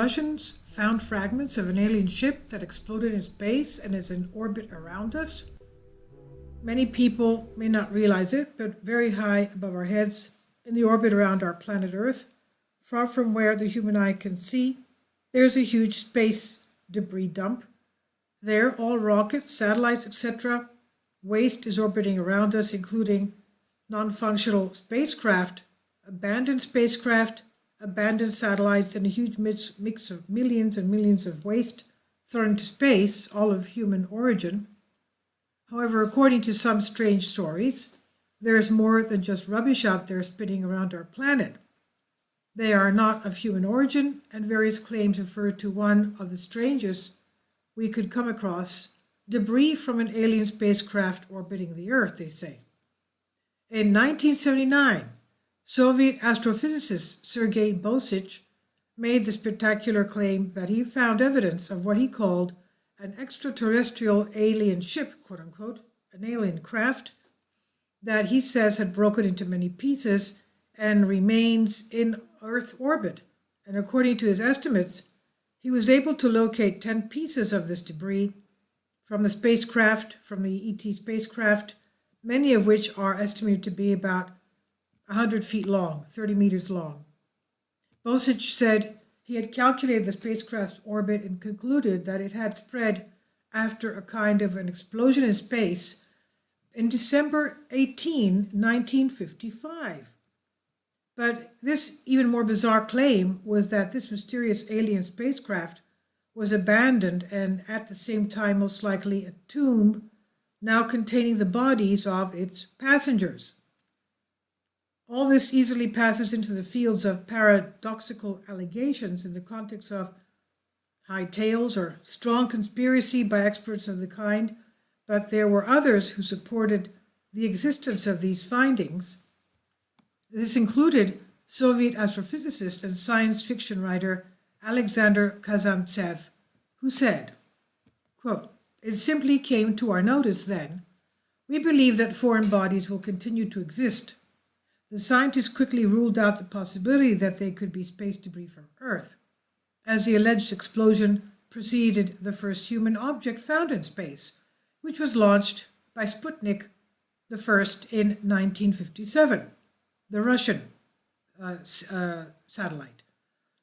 Russians found fragments of an alien ship that exploded in space and is in orbit around us. Many people may not realize it, but very high above our heads, in the orbit around our planet Earth, far from where the human eye can see, there's a huge space debris dump. There, all rockets, satellites, etc., waste is orbiting around us, including non-functional spacecraft, abandoned satellites, and a huge mix of millions and millions of waste thrown into space, all of human origin. However, according to some strange stories, there is more than just rubbish out there spinning around our planet. They are not of human origin, and various claims refer to one of the strangest we could come across, debris from an alien spacecraft orbiting the Earth, they say. In 1979, Soviet astrophysicist Sergei Bosich made the spectacular claim that he found evidence of what he called an extraterrestrial alien ship, quote unquote, an alien craft, that he says had broken into many pieces and remains in Earth orbit. And according to his estimates, he was able to locate 10 pieces of this debris from the spacecraft, from the ET spacecraft, many of which are estimated to be about 100 feet long, 30 meters long. Bosich said he had calculated the spacecraft's orbit and concluded that it had spread after a kind of an explosion in space in December 18, 1955. But this even more bizarre claim was that this mysterious alien spacecraft was abandoned and at the same time most likely a tomb now containing the bodies of its passengers. All this easily passes into the fields of paradoxical allegations in the context of high tales or strong conspiracy by experts of the kind, but there were others who supported the existence of these findings. This included Soviet astrophysicist and science fiction writer Alexander Kazantsev, who said, quote, "It simply came to our notice then. We believe that foreign bodies will continue to exist. The scientists quickly ruled out the possibility that they could be space debris from Earth, as the alleged explosion preceded the first human object found in space, which was launched by Sputnik the first in 1957, the Russian satellite.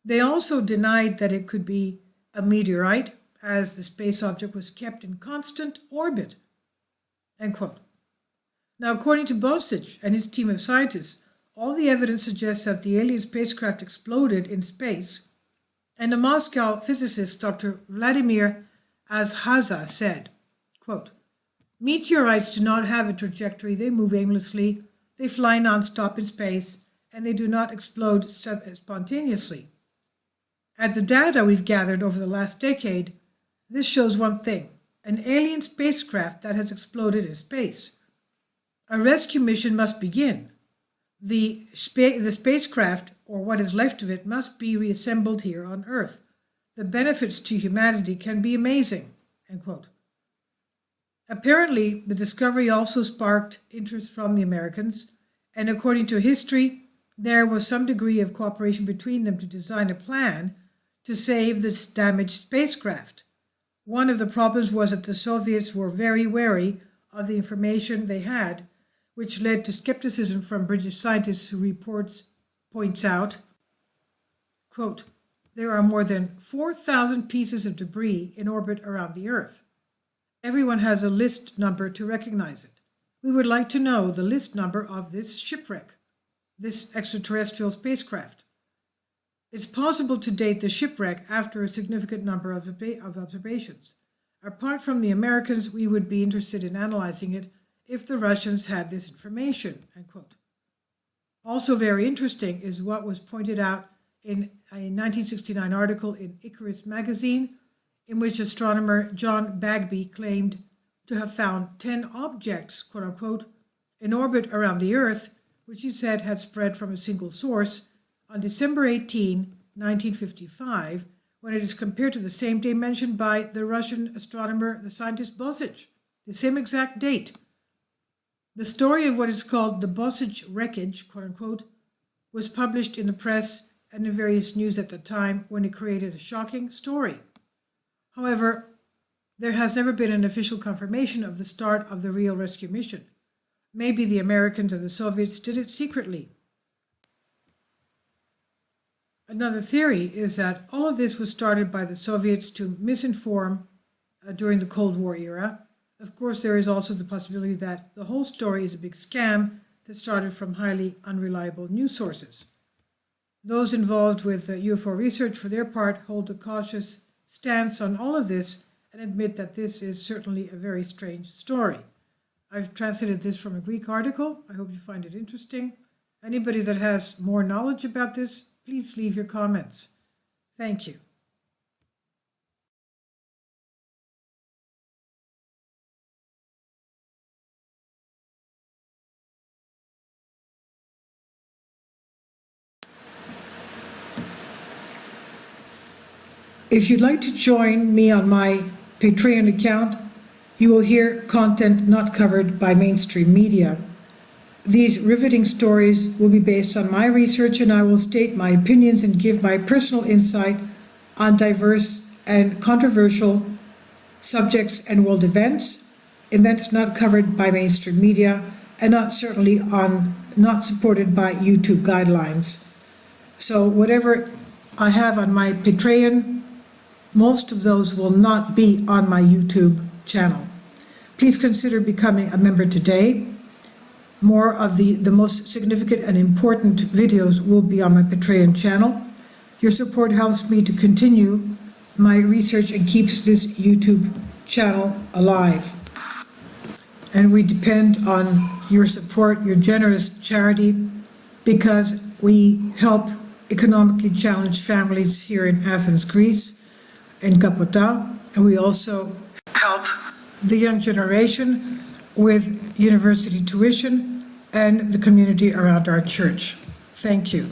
They also denied that it could be a meteorite, as the space object was kept in constant orbit." End quote. Now, according to Bosich and his team of scientists, all the evidence suggests that the alien spacecraft exploded in space, and the Moscow physicist Dr. Vladimir Azhaza said, quote, "Meteorites do not have a trajectory, they move aimlessly, they fly non-stop in space, and they do not explode spontaneously. At the data we've gathered over the last decade, this shows one thing: an alien spacecraft that has exploded in space. A rescue mission must begin. The spacecraft, or what is left of it, must be reassembled here on Earth. The benefits to humanity can be amazing." End quote. Apparently, the discovery also sparked interest from the Americans, and according to history, there was some degree of cooperation between them to design a plan to save this damaged spacecraft. One of the problems was that the Soviets were very wary of the information they had, which led to skepticism from British scientists who points out, quote, "There are more than 4,000 pieces of debris in orbit around the Earth. Everyone has a list number to recognize it. We would like to know the list number of this shipwreck, this extraterrestrial spacecraft. It's possible to date the shipwreck after a significant number of observations. Apart from the Americans, we would be interested in analyzing it if the Russians had this information." End quote. Also very interesting is what was pointed out in a 1969 article in Icarus magazine, in which astronomer John Bagby claimed to have found 10 objects, quote unquote, in orbit around the Earth, which he said had spread from a single source on December 18, 1955, when it is compared to the same day mentioned by the Russian astronomer, the scientist Bosich, the same exact date. The story of what is called the Bosich wreckage, quote unquote, was published in the press and in various news at the time when it created a shocking story. However, there has never been an official confirmation of the start of the real rescue mission. Maybe the Americans and the Soviets did it secretly. Another theory is that all of this was started by the Soviets to misinform during the Cold War era. Of course, there is also the possibility that the whole story is a big scam that started from highly unreliable news sources. Those involved with UFO research, for their part, hold a cautious stance on all of this and admit that this is certainly a very strange story. I've translated this from a Greek article. I hope you find it interesting. Anybody that has more knowledge about this, please leave your comments. Thank you. If you'd like to join me on my Patreon account, you will hear content not covered by mainstream media. These riveting stories will be based on my research, and I will state my opinions and give my personal insight on diverse and controversial subjects and world events not covered by mainstream media, and not supported by YouTube guidelines. So whatever I have on my Patreon, most of those will not be on my YouTube channel. Please consider becoming a member today. More of the most significant and important videos will be on my Patreon channel. Your support helps me to continue my research and keeps this YouTube channel alive. And we depend on your support, your generous charity, because we help economically challenged families here in Athens, Greece, in Kapota, and we also help the young generation with university tuition and the community around our church. Thank you.